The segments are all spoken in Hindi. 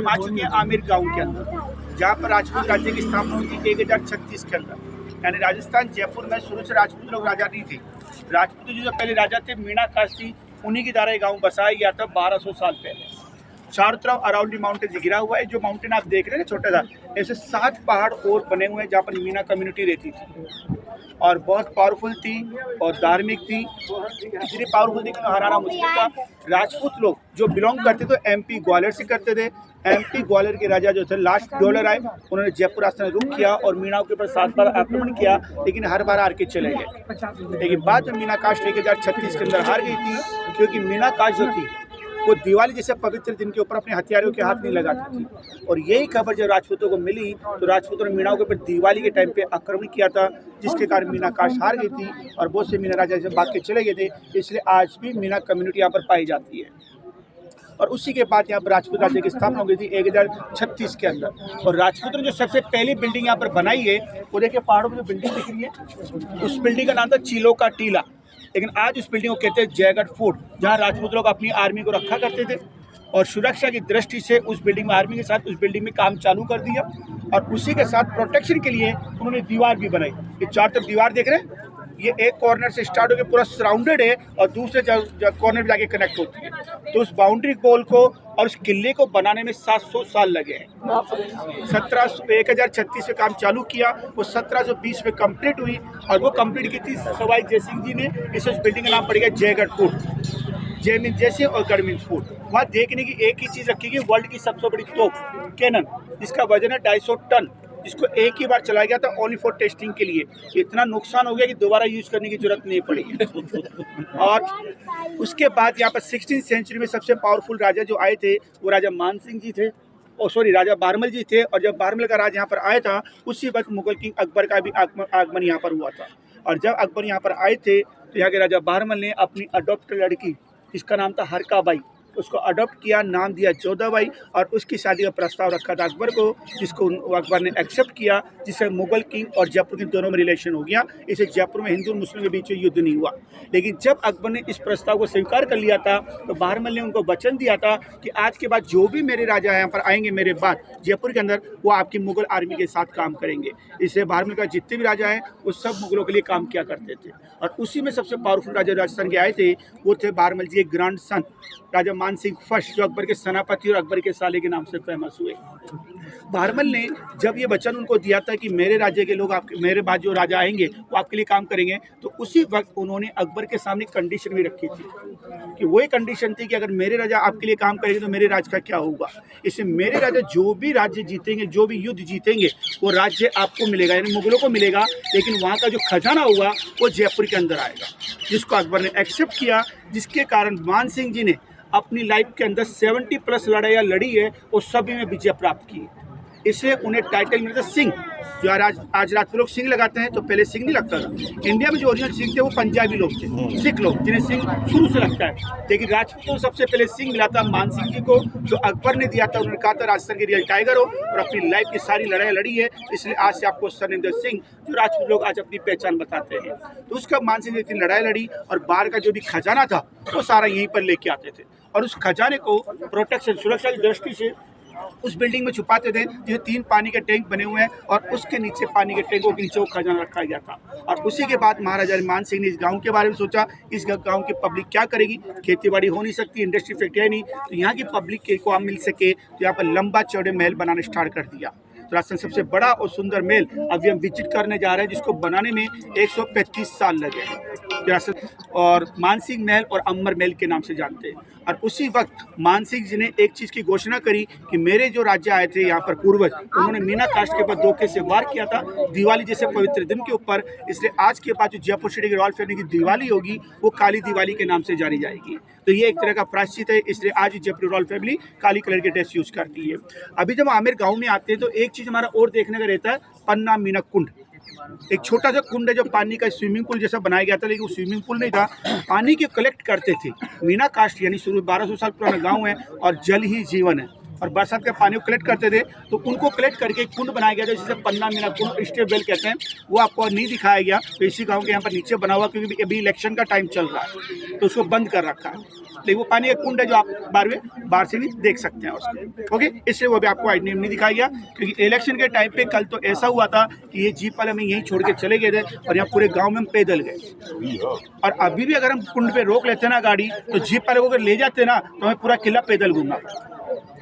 हम आ चुके हैं आमिर गांव के अंदर, जहां पर राजपूत राज्य की स्थापना हुई थी 1036 के अंदर। यानी राजस्थान जयपुर में शुरू से राजपूत लोग राजा नहीं थे। राजपूत जो पहले राजा थे मीणा काशी, उन्हीं की द्वारा गाँव बसाया गया था 1200 साल पहले। चारों तरफ अराउंड दी माउंटेन घिरा हुआ है। जो माउंटेन आप देख रहे हैं ना छोटा सा, ऐसे 7 पहाड़ और बने हुए हैं जहाँ पर मीणा कम्युनिटी रहती थी और बहुत पावरफुल थी और धार्मिक थी। इतनी पावरफुल थी कि हराना मुश्किल था। राजपूत लोग जो बिलोंग करते थे एमपी ग्वालियर से करते थे। एमपी ग्वालियर के राजा जो थे लास्ट डॉलर आए, उन्होंने जयपुर आस्थान रुख किया और मीणा के ऊपर 7 बार आक्रमण किया, लेकिन हर बार हार के चले गए। लेकिन बाद में मीणा काश 1036 के अंदर हार गई थी, क्योंकि मीणा काश जो थी वो दिवाली जैसे पवित्र दिन के ऊपर अपने हथियारों के हाथ नहीं लगाती थी। और यही खबर जब राजपूतों को मिली तो राजपूतों ने मीणाओं के ऊपर दिवाली के टाइम पे आक्रमण किया था, जिसके कारण मीणा काश हार गई थी और बहुत से मीणा राजा जैसे भाग के चले गए थे। इसलिए आज भी मीणा कम्युनिटी यहाँ पर पाई जाती है। और उसी के बाद यहाँ पर राजपूत राज्य की स्थापना हो गई थी 1036 के अंदर। और राजपूतों ने जो सबसे पहली बिल्डिंग यहाँ पर बनाई है, वो देखिए पहाड़ों में जो बिल्डिंग दिख रही है, उस बिल्डिंग का नाम था चीलों का टीला। लेकिन आज उस बिल्डिंग को कहते हैं जयगढ़ फोर्ट, जहाँ राजपूत लोग अपनी आर्मी को रखा करते थे। और सुरक्षा की दृष्टि से उस बिल्डिंग में आर्मी के साथ उस बिल्डिंग में काम चालू कर दिया। और उसी के साथ प्रोटेक्शन के लिए उन्होंने दीवार भी बनाई। ये चार तरफ दीवार देख रहे हैं, ये एक कॉर्नर से स्टार्ट होकर पूरा सराउंडेड है और दूसरे कॉर्नर में जाके कनेक्ट होती है। तो उस बाउंड्री वॉल को और उस किले को बनाने में 700 साल लगे हैं। 1036 में काम चालू किया, वो 1720 में कंप्लीट हुई और वो कंप्लीट की थी सवाई जय सिंह जी ने। इस बिल्डिंग का नाम पड़ गया जयगढ़ फोर्ट। जय मीन जैसे और गढ़ मीन फोर्ट। वहाँ देखने की एक ही चीज़ रखी गई, वर्ल्ड की सबसे बड़ी तोप कैनन, जिसका वजन है 250 टन, जिसको एक ही बार चलाया गया था ओनली फॉर टेस्टिंग के लिए। इतना नुकसान हो गया कि दोबारा यूज़ करने की जरूरत नहीं पड़ी। और उसके बाद यहाँ पर 16वीं सेंचुरी में सबसे पावरफुल राजा जो आए थे वो राजा मान सिंह जी थे, राजा बारमल जी थे। और जब बारमल का राज यहाँ पर आया था, उसी वक्त मुगल किंग अकबर का भी आगमन यहाँ पर हुआ था। और जब अकबर यहाँ पर आए थे तो यहाँ के राजा बारमल ने अपनी अडॉप्ट लड़की, जिसका नाम था हरकाबाई, उसको अडॉप्ट किया, नाम दिया जोधाबाई। और उसकी शादी का प्रस्ताव रखा था अकबर को, जिसको अकबर ने एक्सेप्ट किया, जिससे मुगल किंग और जयपुर के दोनों में रिलेशन हो गया। इसे जयपुर में हिंदू मुस्लिम के बीच में युद्ध नहीं हुआ। लेकिन जब अकबर ने इस प्रस्ताव को स्वीकार कर लिया था तो बारमल ने उनको वचन दिया था कि आज के बाद जो भी मेरे राजा यहाँ पर आएंगे मेरे बाद जयपुर के अंदर, वो आपकी मुगल आर्मी के साथ काम करेंगे। इसलिए बारमल का जितने भी राजा हैं वो सब मुगलों के लिए काम किया करते थे। और उसी में सबसे पावरफुल राजा राजस्थान के आए थे वो थे बारमल जी एक ग्रैंड सन राजा मान सिंह फर्स्ट, जो अकबर के सेनापति और अकबर के साले के नाम से फेमस हुए। बारमल ने जब ये वचन उनको दिया था कि मेरे राज्य के लोग आपके मेरे बाद जो राजा आएंगे वो आपके लिए काम करेंगे, तो उसी वक्त उन्होंने अकबर के सामने कंडीशन भी रखी थी कि वही कंडीशन थी कि अगर मेरे राजा आपके लिए काम करेंगे तो मेरे राज्य का क्या होगा। इससे मेरे राजा जो भी राज्य जीतेंगे, जो भी युद्ध जीतेंगे, वो राज्य आपको मिलेगा, यानी मुगलों को मिलेगा। लेकिन वहाँ का जो खजाना होगा वो जयपुर के अंदर आएगा, जिसको अकबर ने एक्सेप्ट किया। जिसके कारण मान सिंह जी ने अपनी लाइफ के अंदर 70+ लड़ाइयाँ लड़ी है और सभी में विजय प्राप्त की। इसलिए उन्हें टाइटल मिलता है सिंह। जो आज रात लोग सिंह लगाते हैं, तो पहले सिंह नहीं लगता था। इंडिया में जो ओरिजिनल सिंह थे वो पंजाबी लोग थे, सिख लोग, जिन्हें सिंह शुरू से लगता है। लेकिन राजपूतों को सबसे पहले सिंह मिला था मान सिंह जी को, जो अकबर ने दिया था। उन्होंने कहा था राजस्थान के रियल टाइगर हो और अपनी लाइफ की सारी लड़ाई लड़ी है, इसलिए आज से आपको सरनिंदर सिंह, जो राजपूत लोग आज अपनी पहचान बताते हैं। तो उसका मान सिंह ने इतनी लड़ाई लड़ी और बाहर का जो भी खजाना था वो सारा यहीं पर लेके आते थे। और उस खजाने को प्रोटेक्शन, सुरक्षा की दृष्टि से उस बिल्डिंग में छुपाते थे, जिसमें 3 पानी के टैंक बने हुए हैं और उसके नीचे पानी के टैंकों के नीचे वो खजाना रखा गया था। और उसी के बाद महाराजा मान सिंह ने इस गांव के बारे में सोचा, इस गांव की पब्लिक क्या करेगी, खेती-बाड़ी हो नहीं सकती, इंडस्ट्री फैक्ट्री है नहीं, तो यहाँ की पब्लिक को आप मिल सके, तो यहाँ पर लंबा चौड़े महल बनाने स्टार्ट कर दिया। तो राजस्थान सबसे बड़ा और सुंदर महल अभी हम विजिट करने जा रहे हैं, जिसको बनाने में 135 साल लगे हैं, और मानसिंह महल और अमर महल के नाम से जानते हैं। और उसी वक्त मानसिंह जी ने एक चीज़ की घोषणा करी कि मेरे जो राज्य आए थे यहाँ पर पूर्वज, उन्होंने मीणा कास्ट के ऊपर धोखे से वार किया था दिवाली जैसे पवित्र दिन के ऊपर। इसलिए आज के बाद जो जयपुर सिटी की रॉयल फैमिली की दिवाली होगी वो काली दिवाली के नाम से जानी जाएगी। तो ये एक तरह का प्रायश्चित है, इसलिए आज जयपुर रॉयल फैमिली काली कलर के ड्रेस यूज़ करती है। अभी जब आमिर गाँव में आते हैं तो एक चीज़ हमारा और देखने का रहता है, पन्ना मीना कुंड। एक छोटा सा कुंड है जो पानी का स्विमिंग पूल जैसा बनाया गया था, लेकिन वो स्विमिंग पूल नहीं था, पानी के कलेक्ट करते थे। मीणा कास्ट यानी शुरू 1200 साल पुराना गांव है और जल ही जीवन है। और बरसात का पानी को कलेक्ट करते थे, तो उनको कलेक्ट करके एक कुंड बनाया गया था जिसे पन्ना मीना कुंड स्टेप वेल कहते हैं, वो आपको नहीं दिखाया गया। तो इसी गाँव के यहाँ पर नीचे बना हुआ, क्योंकि अभी इलेक्शन का टाइम चल रहा है तो उसको बंद कर रखा है। लेकिन वो पानी का कुंड है जो आप बाहर से भी देख सकते हैं उसको, ओके। इसलिए वो भी आपको आइडिया नहीं दिखाया गया, क्योंकि इलेक्शन के टाइम पे कल तो ऐसा हुआ था कि ये जीप वाले हमें यहीं छोड़ के चले गए थे और यहाँ पूरे गांव में हम पैदल गए। और अभी भी अगर हम कुंड पे रोक लेते ना गाड़ी, तो जीप वाले को अगर ले जाते ना तो हमें पूरा किला पैदल घूमना।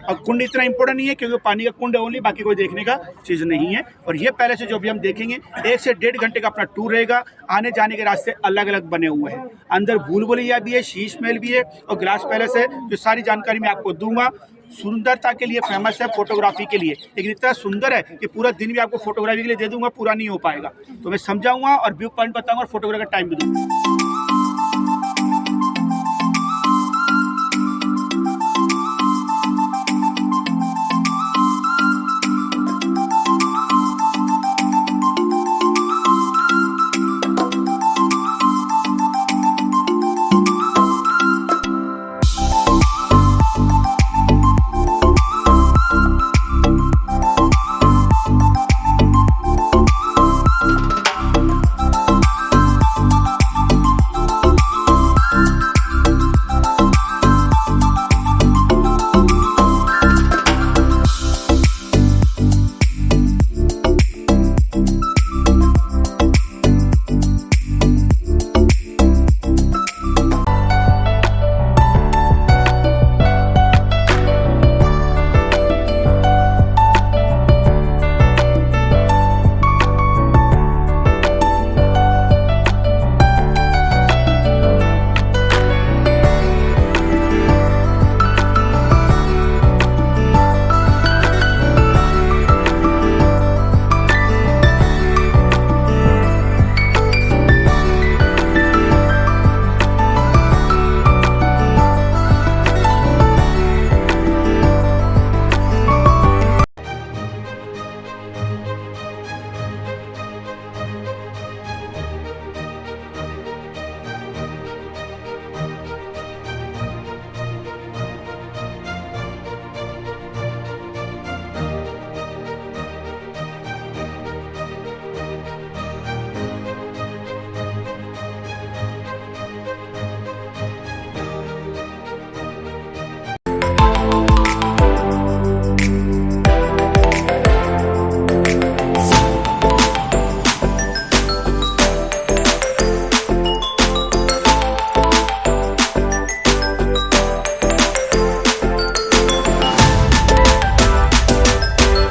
और कुंड इतना इंपॉर्टेंट नहीं है, क्योंकि पानी का कुंड है ओनली, बाकी कोई देखने का चीज़ नहीं है। और ये पहले से जो भी हम देखेंगे 1 से 1.5 घंटे का अपना टूर रहेगा। आने जाने के रास्ते अलग अलग बने हुए हैं, अंदर भूल भुलैया भी है, शीश महल भी है और ग्लास पैलेस है। जो सारी जानकारी मैं आपको दूंगा। सुंदरता के लिए फेमस है, फोटोग्राफी के लिए, लेकिन इतना सुंदर है कि पूरा दिन भी आपको फोटोग्राफी के लिए दे दूंगा, पूरा नहीं हो पाएगा। तो मैं समझाऊंगा और व्यू पॉइंट बताऊंगा और फोटोग्राफी का टाइम भी दूंगा।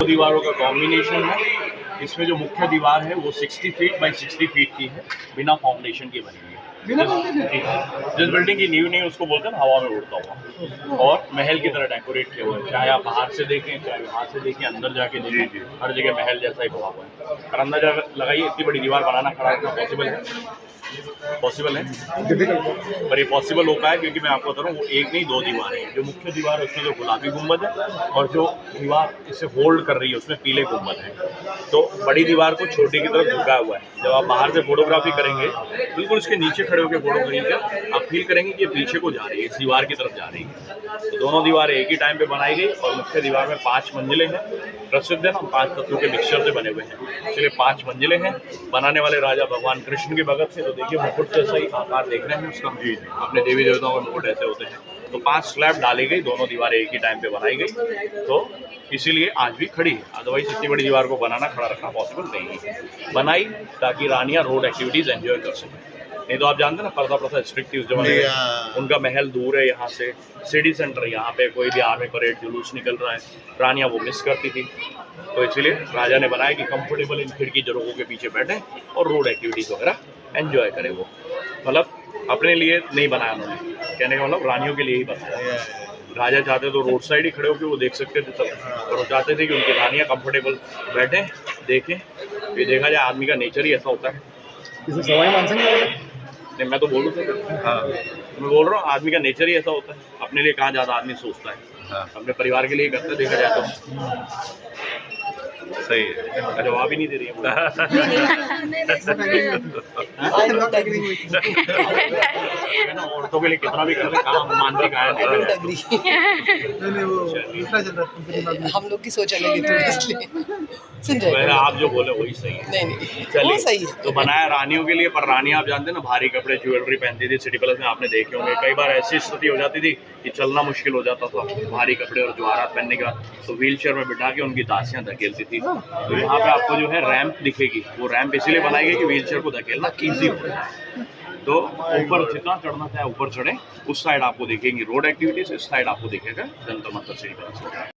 दीवारों का कॉम्बिनेशन है। इसमें जो मुख्य दीवार है वो 60 फीट बाई 60 फीट की है, बिना फाउंडेशन की बनी हुई है। जिस बिल्डिंग की नींव नहीं उसको बोलते हैं हवा में उड़ता हुआ, और महल की तरह डेकोरेट किया हुआ है। चाहे आप बाहर से देखें, चाहे बाहर से देखें, अंदर जाके देखें, हर जगह महल जैसा ही बना हुआ है। और अंदर लगाइए, इतनी बड़ी दीवार बनाना खड़ा रखना पॉसिबल है, पॉसिबल है, पर ये पॉसिबल हो पाया क्योंकि मैं आपको बता रहा हूँ वो एक नहीं 2 दीवारें हैं। जो मुख्य दीवार है उसमें जो गुलाबी गुंबद है, और जो दीवार इसे होल्ड कर रही है उसमें पीले गुंबद है। तो बड़ी दीवार को छोटी की तरफ झुका हुआ है। जब आप बाहर से फोटोग्राफी करेंगे, बिल्कुल उसके नीचे खड़े होकर फोटो खींचकर आप फील करेंगे कि ये पीछे को जा रही है, इस दीवार की तरफ जा रही है। तो दोनों दीवारें एक ही टाइम पे बनाई गई, और मुख्य दीवार में 5 मंजिलें हैं। प्रसिद्ध है ना, 5 तत्वों के मिक्सचर से बने हुए हैं, इसलिए 5 मंजिलें हैं। बनाने वाले राजा भगवान कृष्ण के भगत से, तो देखिए मुकुट जैसा ही आकार देख रहे हैं उसका, अपने देवी देवताओं के मुकुट ऐसे होते हैं। तो 5 स्लैब डाली गई, दोनों दीवारें एक ही टाइम पे बनाई गई, तो इसीलिए आज भी खड़ी है। अदरवाइज इतनी बड़ी दीवार को बनाना, खड़ा रखना पॉसिबल नहीं है। बनाई ताकि रानियां रोड एक्टिविटीज एंजॉय कर सकें। नहीं तो आप जानते हैं ना, पर्दा प्रथा स्ट्रिक्ट थी उस जमाने में। उनका महल दूर है यहाँ से, सिटी सेंटर यहाँ पे कोई भी आर्मी परेड जुलूस निकल रहा है, रानियां वो मिस करती थी। तो इसलिए राजा ने बनाया कि कंफर्टेबल इन खिड़की जरोगों के पीछे बैठे और रोड एक्टिविटीज़ वगैरह एंजॉय करें। वो मतलब अपने लिए नहीं बनाया उन्होंने, कहने का मतलब रानियों के लिए ही बनाया। राजा चाहते तो रोड साइड ही खड़े होकर वो देख सकते थे सब, और वो चाहते थे कि उनकी रानियाँ कंफर्टेबल बैठें, देखें। ये देखा जाए आदमी का नेचर ही ऐसा होता है। सवाई मानसिंह नहीं, मैं तो बोलूँ तो हाँ, मैं बोल रहा हूँ आदमी का नेचर ही ऐसा होता है। अपने लिए कहाँ ज़्यादा आदमी सोचता है, अपने परिवार के लिए करता है देखा जाए तो। सही है। जवाब ही नहीं दे रही है ना, औरतों के लिए कितना भी कर ले काम मानती का है। हम लोग की सोच अलग है थोड़ी, इसलिए सुन जाएगा। आप जो बोले वही सही है। नहीं नहीं, चलिए, वो सही है। तो बनाया रानियों के लिए, पर रानियां आप जानते हैं ना भारी कपड़े ज्वेलरी पहनती थी। सिटी पैलेस में आपने देखे होंगे कई बार ऐसी स्थिति हो जाती थी कि चलना मुश्किल हो जाता था भारी कपड़े और जवाहरात पहनने के बाद, तो व्हील चेयर में बिठा के उनकी दासियां धकेलती थी। तो यहाँ पे आपको जो है रैंप दिखेगी, वो रैंप इसीलिए बनाई गई कि व्हील चेयर को धकेलना ईजी हो जाए। तो ऊपर जितना चढ़ना चाहे ऊपर चढ़े। उस साइड आपको दिखेंगी रोड एक्टिविटीज, इस साइड आपको दिखेगा जंतर मंतर सिटी पैलेस।